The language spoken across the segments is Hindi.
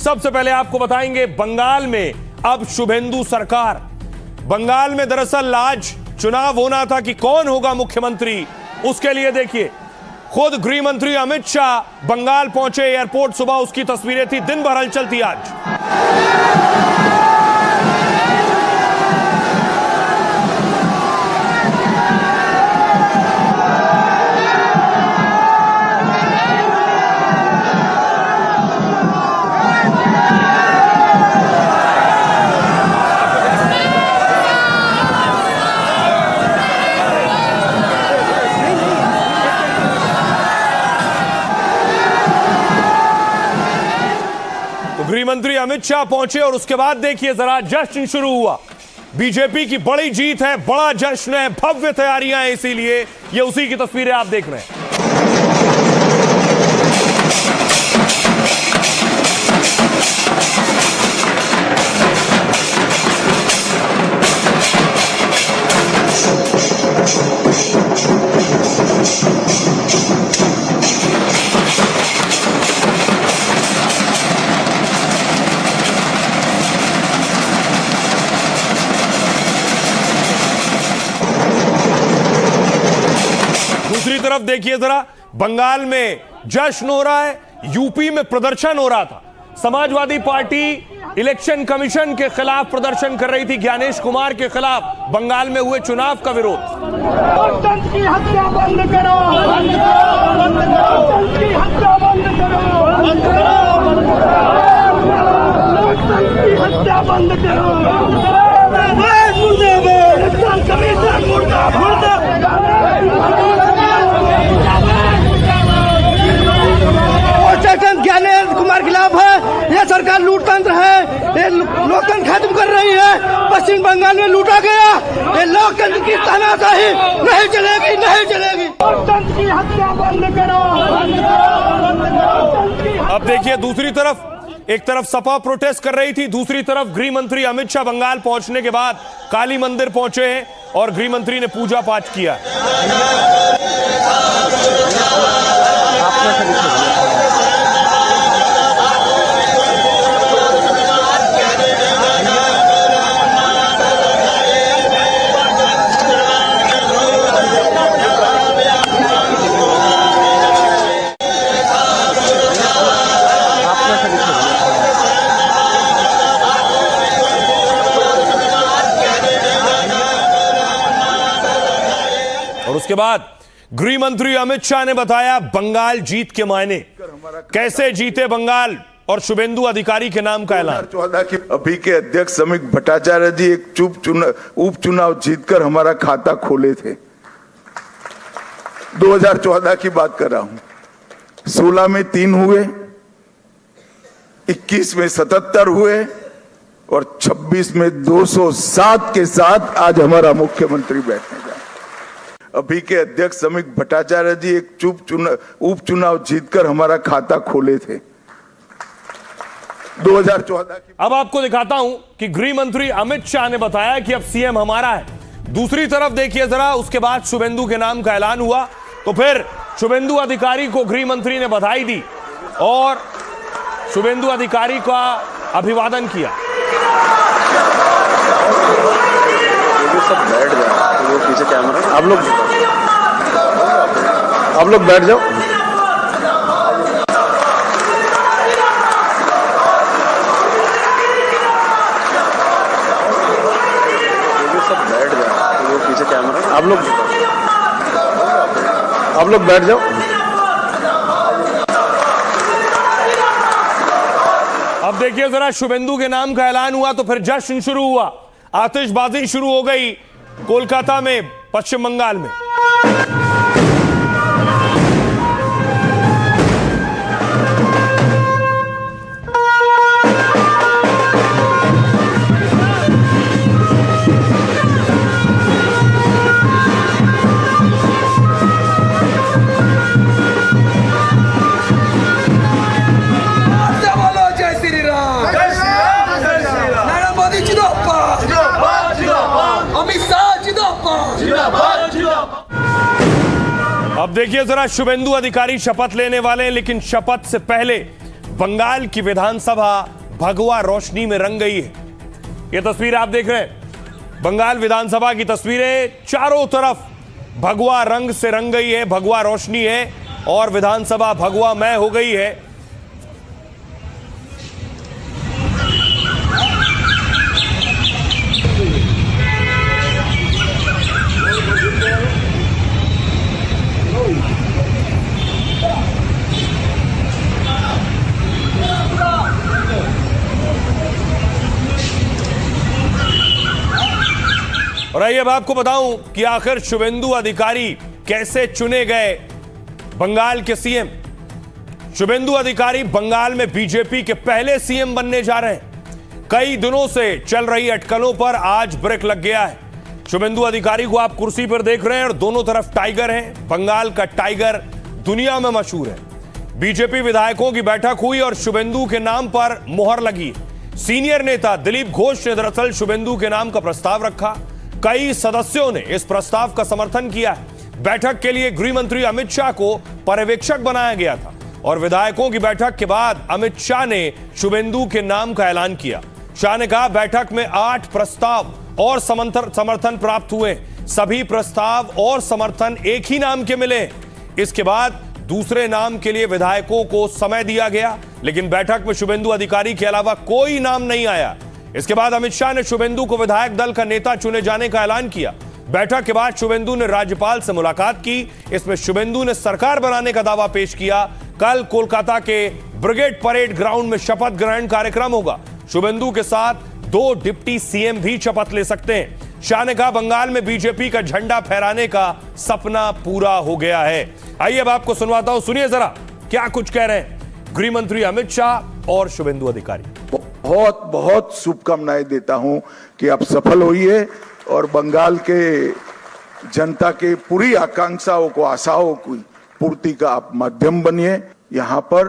सबसे पहले आपको बताएंगे बंगाल में अब शुभेंदु सरकार। बंगाल में दरअसल आज चुनाव होना था कि कौन होगा मुख्यमंत्री, उसके लिए देखिए खुद गृह मंत्री अमित शाह बंगाल पहुंचे। एयरपोर्ट सुबह उसकी तस्वीरें थी, दिन भर हलचल थी आज। गृह मंत्री अमित शाह पहुंचे और उसके बाद देखिए जरा जश्न शुरू हुआ। बीजेपी की बड़ी जीत है, बड़ा जश्न है, भव्य तैयारियां हैं, इसीलिए ये उसी की तस्वीरें आप देख रहे हैं। दूसरी तरफ देखिए जरा, बंगाल में जश्न हो रहा है, यूपी में प्रदर्शन हो रहा था। समाजवादी पार्टी इलेक्शन कमीशन के खिलाफ प्रदर्शन कर रही थी, ज्ञानेश कुमार के खिलाफ बंगाल में हुए चुनाव का विरोध। लोकतंत्र की हत्या बंद करो, लोकतंत्र की हत्या बंद करो, लोकतंत्र की हत्या बंद करो, इलेक्शन कमीशन ज्ञानेश कुमार खिलाफ है। यह सरकार लूटतंत्र है, ये लोकतंत्र खत्म कर रही है। पश्चिम बंगाल में लूटा गया, ये लोकतंत्र की तानाशाही नहीं चलेगी, नहीं चलेगी। लोकतंत्र की हत्या बंद करो। अब देखिए दूसरी तरफ, एक तरफ सपा प्रोटेस्ट कर रही थी, दूसरी तरफ गृह मंत्री अमित शाह बंगाल पहुंचने के बाद काली मंदिर पहुंचे हैं और गृह मंत्री ने पूजा पाठ किया। और उसके बाद गृह मंत्री अमित शाह ने बताया बंगाल जीत के मायने, कैसे जीते बंगाल और शुभेंदु अधिकारी के नाम का ऐलान। 2014 की अभी के अध्यक्ष समीक भट्टाचार्य जी एक उपचुनाव जीतकर हमारा खाता खोले थे। 2014 की बात कर रहा हूं। 16 में 3 हुए, 21 में 77 हुए और 26 में 207 के साथ आज हमारा मुख्यमंत्री बैठने का। अभी के अध्यक्ष समीक भट्टाचार्य जी एक उपचुनाव जीतकर हमारा खाता खोले थे 2014 की। अब आपको दिखाता हूं कि गृह मंत्री अमित शाह ने बताया कि अब सीएम हमारा है। दूसरी तरफ देखिए जरा, उसके बाद शुभेंदु के नाम का ऐलान हुआ तो फिर शुभेंदु अधिकारी को गृह मंत्री ने बधाई दी और शुभेंदु अधिकारी का अभिवादन किया। सब बैठ जाओ, वो पीछे कैमरा, आप लोग बैठ जाओ। सब बैठ जाओ, वो पीछे कैमरा, आप लोग बैठ जाओ। अब देखिए जरा, शुभेंदु के नाम का ऐलान हुआ तो फिर जश्न शुरू हुआ, आतिशबाजी शुरू हो गई कोलकाता में, पश्चिम बंगाल में। अब देखिए जरा, शुभेंदु अधिकारी शपथ लेने वाले हैं, लेकिन शपथ से पहले बंगाल की विधानसभा भगवा रोशनी में रंग गई है। यह तस्वीर आप देख रहे हैं, बंगाल विधानसभा की तस्वीरें, चारों तरफ भगवा रंग से रंग गई है, भगवा रोशनी है और विधानसभा भगवामय हो गई है। और आइए अब आपको बताऊं कि आखिर शुभेंदु अधिकारी कैसे चुने गए बंगाल के सीएम। शुभेंदु अधिकारी बंगाल में बीजेपी के पहले सीएम बनने जा रहे हैं। कई दिनों से चल रही अटकलों पर आज ब्रेक लग गया है। शुभेंदु अधिकारी को आप कुर्सी पर देख रहे हैं और दोनों तरफ टाइगर हैं। बंगाल का टाइगर दुनिया में मशहूर है। बीजेपी विधायकों की बैठक हुई और शुभेंदु के नाम पर मुहर लगी। सीनियर नेता दिलीप घोष ने दरअसल शुभेंदु के नाम का प्रस्ताव रखा। कई सदस्यों ने इस प्रस्ताव का समर्थन किया है। बैठक के लिए गृह मंत्री अमित शाह को पर्यवेक्षक बनाया गया था और विधायकों की बैठक के बाद अमित शाह ने शुभेंदु के नाम का ऐलान किया। शाह ने कहा, बैठक में 8 प्रस्ताव और समर्थन प्राप्त हुए। सभी प्रस्ताव और समर्थन एक ही नाम के मिले। इसके बाद दूसरे नाम के लिए विधायकों को समय दिया गया, लेकिन बैठक में शुभेंदु अधिकारी के अलावा कोई नाम नहीं आया। इसके बाद अमित शाह ने शुभेंदु को विधायक दल का नेता चुने जाने का ऐलान किया। बैठक के बाद शुभेंदु ने राज्यपाल से मुलाकात की। इसमें शुभेंदु ने सरकार बनाने का दावा पेश किया। कल कोलकाता के ब्रिगेड परेड ग्राउंड में शपथ ग्रहण कार्यक्रम होगा। शुभेंदु के साथ 2 डिप्टी सीएम भी शपथ ले सकते हैं। शाह ने कहा, बंगाल में बीजेपी का झंडा फहराने का सपना पूरा हो गया है। आइए अब आपको सुनवाता हूं, सुनिए जरा क्या कुछ कह रहे हैं गृह मंत्री अमित शाह और शुभेंदु अधिकारी। बहुत बहुत शुभकामनाएं देता हूं कि आप सफल होइए और बंगाल के जनता के पूरी आकांक्षाओं को, आशाओं की पूर्ति का आप माध्यम बनिए। यहां पर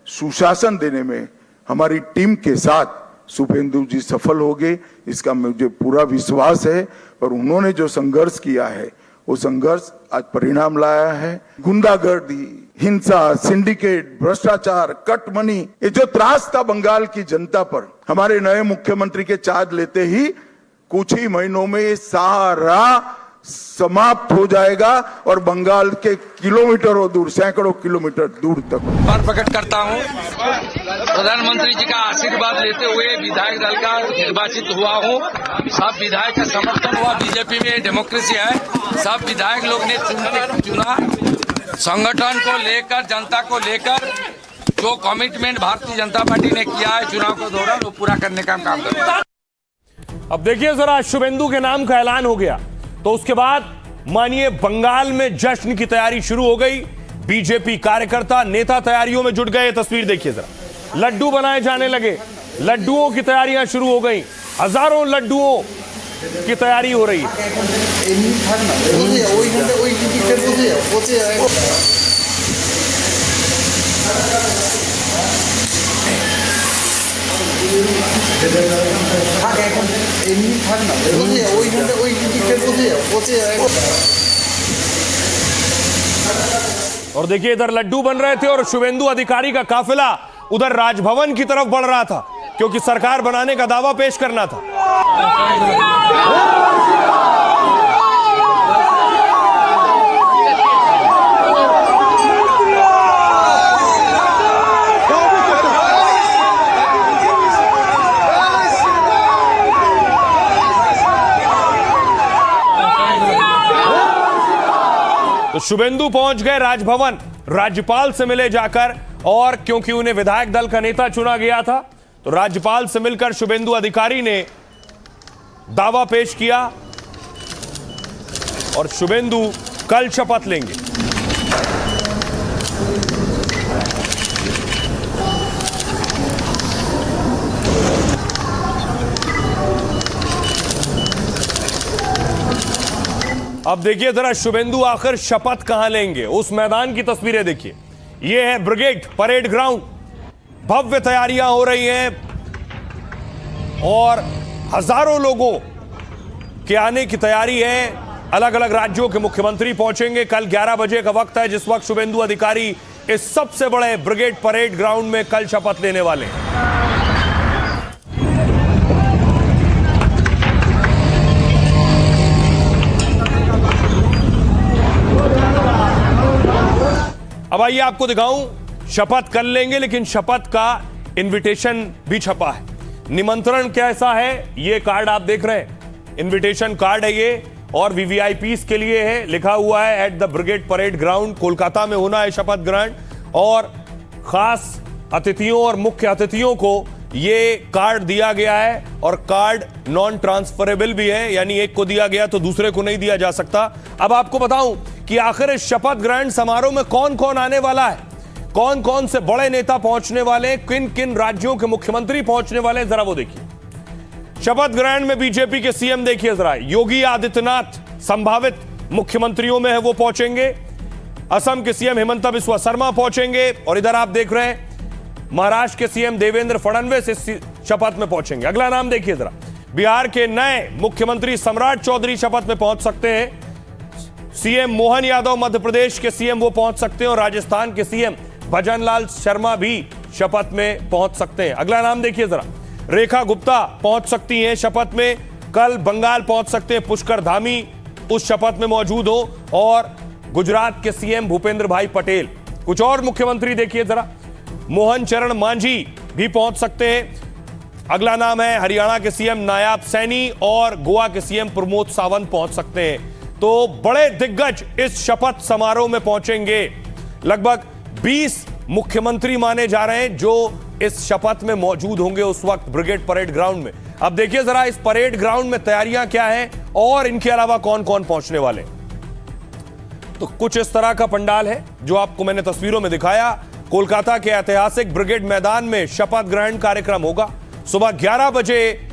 सुशासन देने में हमारी टीम के साथ शुभेंदु जी सफल होंगे, इसका मुझे पूरा विश्वास है। और उन्होंने जो संघर्ष किया है वो संघर्ष आज परिणाम लाया है। गुंडागर्दी, हिंसा, सिंडिकेट, भ्रष्टाचार, कट मनी, ये जो त्रास था बंगाल की जनता पर, हमारे नए मुख्यमंत्री के चार्ज लेते ही कुछ ही महीनों में ये सारा समाप्त हो जाएगा और बंगाल के किलोमीटरों दूर, सैकड़ों किलोमीटर दूर तक। आभार प्रकट करता हूं। प्रधानमंत्री जी का आशीर्वाद लेते हुए विधायक दल का निर्वाचित हुआ हूं। सब विधायक का समर्थन हुआ। बीजेपी में डेमोक्रेसी है। सब विधायक लोग ने चुना। संगठन को लेकर, जनता को लेकर जो कमिटमेंट भारतीय जनता पार्टी ने किया है चुनाव के दौरान, वो पूरा करने का काम करेगा। अब देखिए जरा, शुभेंदु के नाम का ऐलान हो गया तो उसके बाद मानिए बंगाल में जश्न की तैयारी शुरू हो गई। बीजेपी कार्यकर्ता, नेता तैयारियों में जुट गए। तस्वीर देखिए जरा, लड्डू बनाए जाने लगे। लड्डुओं की तैयारियां शुरू हो गई। हजारों लड्डुओं की तैयारी हो रही है। और देखिए इधर लड्डू बन रहे थे और शुभेंदु अधिकारी का काफिला उधर राजभवन की तरफ बढ़ रहा था, क्योंकि सरकार बनाने का दावा पेश करना था। तो शुभेंदु पहुंच गए राजभवन, राज्यपाल से मिले जाकर। और क्योंकि उन्हें विधायक दल का नेता चुना गया था तो राज्यपाल से मिलकर शुभेंदु अधिकारी ने दावा पेश किया और शुभेंदु कल शपथ लेंगे। अब देखिए जरा शुभेंदु आखिर शपथ कहां लेंगे, उस मैदान की तस्वीरें देखिए। यह है ब्रिगेड परेड ग्राउंड। भव्य तैयारियां हो रही हैं और हजारों लोगों के आने की तैयारी है। अलग अलग राज्यों के मुख्यमंत्री पहुंचेंगे। कल 11 बजे का वक्त है जिस वक्त शुभेंदु अधिकारी इस सबसे बड़े ब्रिगेड परेड ग्राउंड में कल शपथ लेने वाले हैं। अब आइए आपको दिखाऊं, शपथ कर लेंगे लेकिन शपथ का इनविटेशन भी छपा है। निमंत्रण कैसा है ये कार्ड आप देख रहे हैं, इनविटेशन कार्ड है ये, और वीवीआईपीस के लिए है, लिखा हुआ है at the brigade parade ground, Kolkata में होना है शपथ ग्रहण। और खास अतिथियों और मुख्य अतिथियों को ये कार्ड दिया गया है, और कार्ड नॉन ट्रांसफरेबल भी है, यानी एक को दिया गया तो दूसरे को नहीं दिया जा सकता। अब आपको बताऊं कि आखिर इस शपथ ग्रहण समारोह में कौन कौन आने वाला है, कौन कौन से बड़े नेता पहुंचने वाले हैं, किन किन राज्यों के मुख्यमंत्री पहुंचने वाले हैं, जरा वो देखिए। शपथ ग्रहण में बीजेपी के सीएम देखिए जरा, योगी आदित्यनाथ संभावित मुख्यमंत्रियों में है, वो पहुंचेंगे। असम के सीएम हिमंता बिस्वा शर्मा पहुंचेंगे, और इधर आप देख रहे हैं महाराष्ट्र के सीएम देवेंद्र फडणवीस इस शपथ में पहुंचेंगे। अगला नाम देखिए जरा, बिहार के नए मुख्यमंत्री सम्राट चौधरी शपथ में पहुंच सकते हैं। सीएम मोहन यादव मध्य प्रदेश के सीएम वो पहुंच सकते हैं, और राजस्थान के सीएम भजनलाल शर्मा भी शपथ में पहुंच सकते हैं। अगला नाम देखिए जरा, रेखा गुप्ता पहुंच सकती हैं शपथ में। कल बंगाल पहुंच सकते हैं पुष्कर धामी, उस शपथ में मौजूद हो, और गुजरात के सीएम भूपेंद्र भाई पटेल। कुछ और मुख्यमंत्री देखिए जरा, मोहन चरण मांझी भी पहुंच सकते हैं। अगला नाम है हरियाणा के सीएम नायाब सैनी, और गोवा के सीएम प्रमोद सावंत पहुंच सकते हैं। तो बड़े दिग्गज इस शपथ समारोह में पहुंचेंगे। लगभग 20 मुख्यमंत्री माने जा रहे हैं जो इस शपथ में मौजूद होंगे उस वक्त ब्रिगेड परेड ग्राउंड में। अब देखिए जरा इस परेड ग्राउंड में तैयारियां क्या हैं, और इनके अलावा कौन कौन पहुंचने वाले। तो कुछ इस तरह का पंडाल है जो आपको मैंने तस्वीरों में दिखाया। कोलकाता के ऐतिहासिक ब्रिगेड मैदान में शपथ ग्रहण कार्यक्रम होगा। सुबह 11 बजे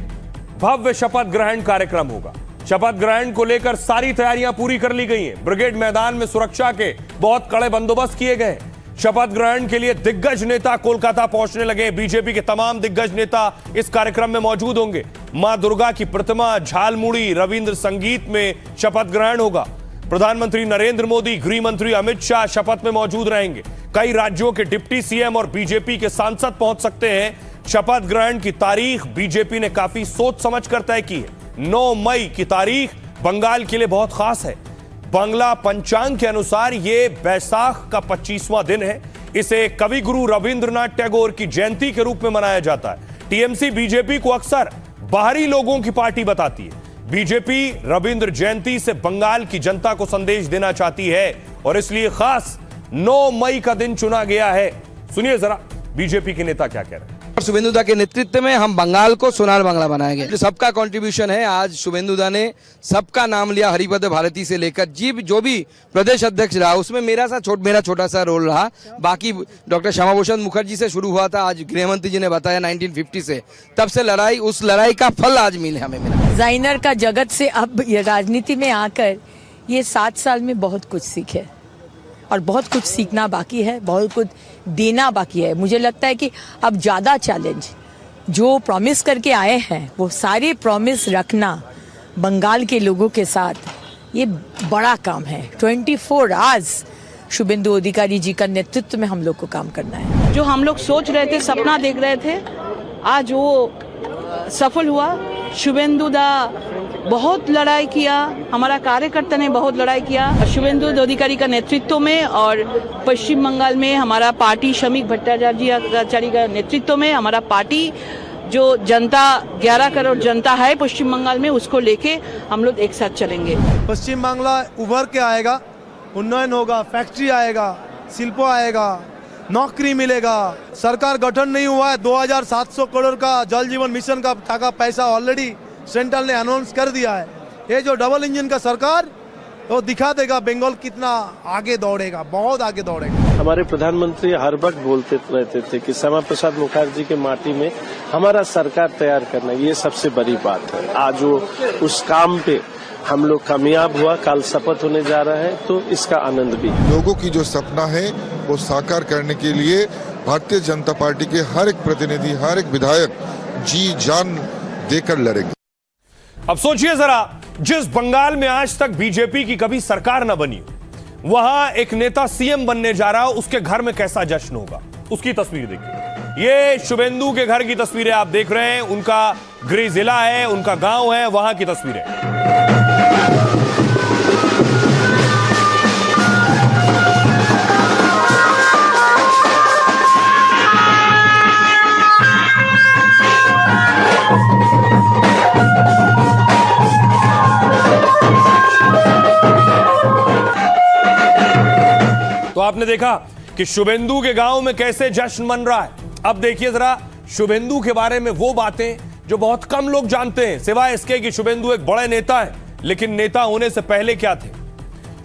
भव्य शपथ ग्रहण कार्यक्रम होगा। शपथ ग्रहण को लेकर सारी तैयारियां पूरी कर ली गई हैं। ब्रिगेड मैदान में सुरक्षा के बहुत कड़े बंदोबस्त किए गए। शपथ ग्रहण के लिए दिग्गज नेता कोलकाता पहुंचने लगे। बीजेपी के तमाम दिग्गज नेता इस कार्यक्रम में मौजूद होंगे। मां दुर्गा की प्रतिमा, झालमुड़ी, रविंद्र संगीत में शपथ ग्रहण होगा। प्रधानमंत्री नरेंद्र मोदी, गृह मंत्री अमित शाह शपथ में मौजूद रहेंगे। कई राज्यों के डिप्टी सीएम और बीजेपी के सांसद पहुंच सकते हैं। शपथ ग्रहण की तारीख बीजेपी ने काफी सोच समझ कर तय की है। 9 मई की तारीख बंगाल के लिए बहुत खास है। बांग्ला पंचांग के अनुसार यह बैसाख का 25वां दिन है। इसे कवि गुरु रविंद्रनाथ टैगोर की जयंती के रूप में मनाया जाता है। टीएमसी बीजेपी को अक्सर बाहरी लोगों की पार्टी बताती है। बीजेपी रविंद्र जयंती से बंगाल की जनता को संदेश देना चाहती है, और इसलिए खास 9 मई का दिन चुना गया है। सुनिए जरा बीजेपी के नेता क्या कह रहे हैं। शुभेंदु दा के नेतृत्व में हम बंगाल को सोनार बांग्ला बनाएंगे। सबका कंट्रीब्यूशन है। आज शुभेंदु दा ने सबका नाम लिया, हरिपद भारती से लेकर जो भी प्रदेश अध्यक्ष रहा उसमें मेरा छोटा सा रोल रहा। बाकी डॉक्टर श्यामा भूषण मुखर्जी से शुरू हुआ था, आज गृहमंत्री जी ने बताया 1950 से, तब से लड़ाई, उस लड़ाई का फल आज मिले हमें मिला। डिजाइनर का जगत से अब ये राजनीति में आकर ये 7 साल में बहुत कुछ सीखे, और बहुत कुछ सीखना बाकी है, बहुत कुछ देना बाकी है। मुझे लगता है कि अब ज़्यादा चैलेंज जो प्रॉमिस करके आए हैं वो सारे प्रॉमिस रखना बंगाल के लोगों के साथ, ये बड़ा काम है। 24 आवर्स शुभेंदु अधिकारी जी का नेतृत्व में हम लोग को काम करना है। जो हम लोग सोच रहे थे, सपना देख रहे थे, आज वो सफल हुआ। शुभेंदु दा बहुत लड़ाई किया, हमारा कार्यकर्ता ने बहुत लड़ाई किया शुभेंदु अधिकारी का नेतृत्व में, और पश्चिम बंगाल में हमारा पार्टी श्रमिक भट्टाचार्य का नेतृत्व में हमारा पार्टी जो जनता 11 करोड़ जनता है पश्चिम बंगाल में, उसको लेके हम लोग एक साथ चलेंगे। पश्चिम बांग्ला उभर के आएगा, उन्नयन होगा, फैक्ट्री आएगा, शिल्प आएगा, नौकरी मिलेगा। सरकार गठन नहीं हुआ है, 2700 करोड़ का जल जीवन मिशन का पैसा ऑलरेडी सेंट्रल ने अनाउंस कर दिया है। ये जो डबल इंजन का सरकार, तो दिखा देगा बंगाल कितना आगे दौड़ेगा, बहुत आगे दौड़ेगा। हमारे प्रधानमंत्री हर वक्त बोलते रहते थे कि श्यामा प्रसाद मुखर्जी के माटी में हमारा सरकार तैयार करना, ये सबसे बड़ी बात है। आज वो उस काम पे हम लोग कामयाब हुआ, कल शपथ होने जा रहा है, तो इसका आनंद भी। लोगों की जो सपना है वो साकार करने के लिए भारतीय जनता पार्टी के हर एक प्रतिनिधि, हर एक विधायक जी जान देकर लड़ेंगे। अब सोचिए जरा, जिस बंगाल में आज तक बीजेपी की कभी सरकार न बनी, वहां एक नेता सीएम बनने जा रहा है, उसके घर में कैसा जश्न होगा, उसकी तस्वीर देखिए। ये शुभेंदु के घर की तस्वीरें आप देख रहे हैं, उनका गृह जिला है, उनका गांव है, वहां की तस्वीरें। तो आपने देखा कि शुभेंदु के गांव में कैसे जश्न मन रहा है। अब देखिए जरा शुभेंदु के बारे में वो बातें जो बहुत कम लोग जानते हैं, सिवाय इसके कि शुभेंदु एक बड़े नेता है, लेकिन नेता होने से पहले क्या थे।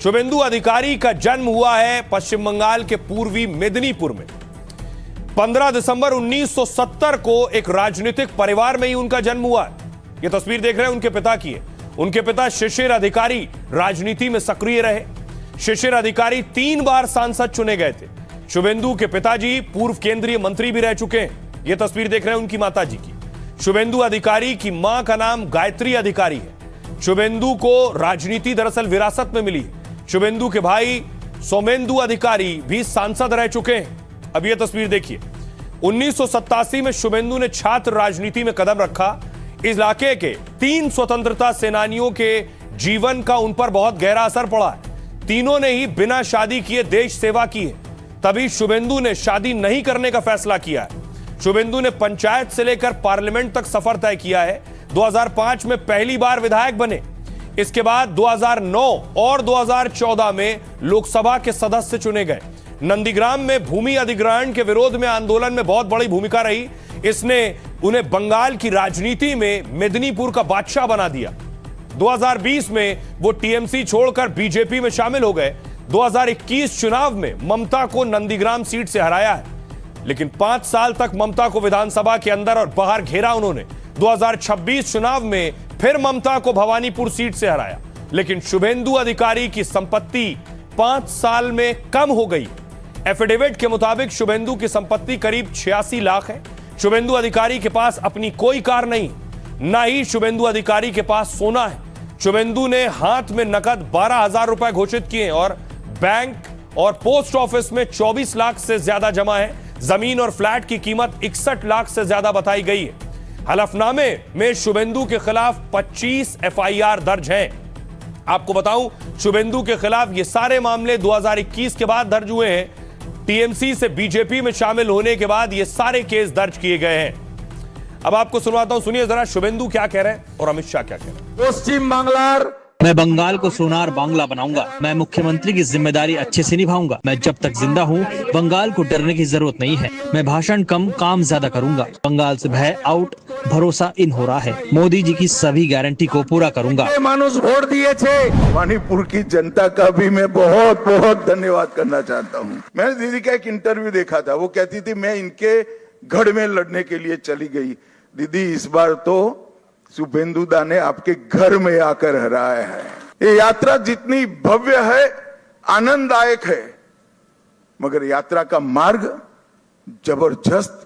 शुभेंदु अधिकारी का जन्म हुआ है पश्चिम बंगाल के पूर्वी मेदिनीपुर में। 15 दिसंबर 1970 को एक राजनीतिक परिवार में ही उनका जन्म हुआ है। यह तस्वीर देख रहे हैं उनके पिता की है। उनके पिता शिशिर अधिकारी राजनीति में सक्रिय रहे। शिशिर अधिकारी 3 बार सांसद चुने गए थे। शुभेंदु के पिताजी पूर्व केंद्रीय मंत्री भी रह चुके हैं। यह तस्वीर देख रहे हैं उनकी माता जी की। शुभेंदु अधिकारी की मां का नाम गायत्री अधिकारी है। शुभेंदु को राजनीति दरअसल विरासत में मिली। शुभेंदु के भाई सोमेंदु अधिकारी भी सांसद रह चुके हैं। अब यह तस्वीर देखिए। 1987 में शुभेंदु ने छात्र राजनीति में कदम रखा। इलाके के 3 स्वतंत्रता सेनानियों के जीवन का उन पर बहुत गहरा असर पड़ा है। तीनों ने ही बिना शादी किए देश सेवा की है। तभी शुभेंदु ने शादी नहीं करने का फैसला किया है। शुभेंदु ने पंचायत से लेकर पार्लियामेंट तक सफर तय किया है। 2005 में पहली बार विधायक बने। इसके बाद 2009 और 2014 में लोकसभा के सदस्य चुने गए। नंदीग्राम में भूमि अधिग्रहण के विरोध में आंदोलन में बहुत बड़ी भूमिका रही। इसने उन्हें बंगाल की राजनीति में मेदिनीपुर का बादशाह बना दिया। 2020 में वो टीएमसी छोड़कर बीजेपी में शामिल हो गए। 2021 चुनाव में ममता को नंदीग्राम सीट से हराया है, लेकिन 5 साल तक ममता को विधानसभा के अंदर और बाहर घेरा उन्होंने। 2026 चुनाव में फिर ममता को भवानीपुर सीट से हराया, लेकिन शुभेंदु अधिकारी की संपत्ति 5 साल में कम हो गई। एफिडेविट के मुताबिक शुभेंदु की संपत्ति करीब 86 लाख है। शुभेंदु अधिकारी के पास अपनी कोई कार नहीं, ना ही शुभेंदु अधिकारी के पास सोना है। शुभेंदु ने हाथ में नकद 12,000 रुपए घोषित किए और बैंक और पोस्ट ऑफिस में 24 लाख से ज्यादा जमा है। जमीन और फ्लैट की कीमत 61 लाख से ज्यादा बताई गई है। हलफनामे में शुभेंदु के खिलाफ 25 एफआईआर दर्ज हैं। आपको बताऊं, शुभेंदु के खिलाफ ये सारे मामले 2021 के बाद दर्ज हुए हैं। टीएमसी से बीजेपी में शामिल होने के बाद ये सारे केस दर्ज किए गए हैं। अब आपको सुनवाता हूं, सुनिए जरा शुभेंदु क्या कह रहे हैं और अमित शाह क्या कह रहे हैं। पश्चिम बांग्लार मैं बंगाल को सोनार बांग्ला बनाऊंगा। मैं मुख्यमंत्री की जिम्मेदारी अच्छे से निभाऊंगा। मैं जब तक जिंदा हूँ बंगाल को डरने की जरूरत नहीं है। मैं भाषण कम काम ज्यादा करूंगा। बंगाल से भय आउट, भरोसा इन हो रहा है। मोदी जी की सभी गारंटी को पूरा करूंगा। मानुष वोट दिए थे। मणिपुर की जनता का भी मैं बहुत बहुत धन्यवाद करना चाहता हूँ। मैंने दीदी का एक इंटरव्यू देखा था, वो कहती थी मैं इनके गढ़ में लड़ने के लिए चली गई। दीदी इस बार तो शुभेंदु दा ने आपके घर में आकर हराया है। ये यात्रा जितनी भव्य है, आनंददायक है, मगर यात्रा का मार्ग जबरदस्त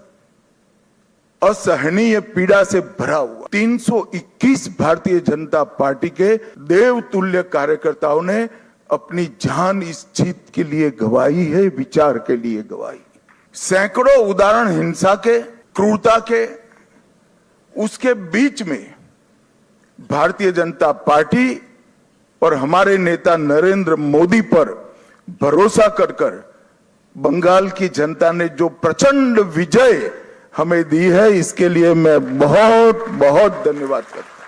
असहनीय पीड़ा से भरा हुआ। 321 भारतीय जनता पार्टी के देवतुल्य कार्यकर्ताओं ने अपनी जान इस जीत के लिए गवाई है, विचार के लिए गवाई। सैकड़ों उदाहरण हिंसा के, क्रूरता के, उसके बीच में भारतीय जनता पार्टी और हमारे नेता नरेंद्र मोदी पर भरोसा कर बंगाल की जनता ने जो प्रचंड विजय हमें दी है, इसके लिए मैं बहुत बहुत धन्यवाद करता हूं।